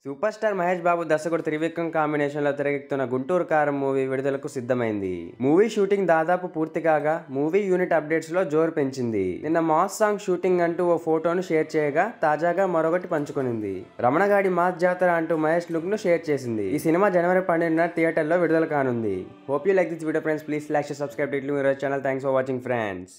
Super star Mahesh Babu దర్శకుడు త్రివిక్రమ్ కాంబినేషన్లో తెరకెక్కుతున్న గుంటూరు కారం మూవీ విడుదలకు సిద్ధమైంది. మూవీ షూటింగ్ దాదాపు పూర్తి కాగా మూవీ యూనిట్ అప్డేట్స్లో జోరు పెంచింది. నిన్న మాస్ సాంగ్ షూటింగ్ అంటూ ఓ ఫోటోను షేర్ చేయగా తాజాగా మరొకటి పంచుకొనింది. రమణగాడి మాస్ జాతర అంటూ మహేష్ లుక్ను షేర్ చేసింది. ఈ సినిమా జనవరి 12న థియేటర్లో విడుదల కానుంది. Hope you like this video friends. Please like, share, subscribe to channel. Thanks for watching friends.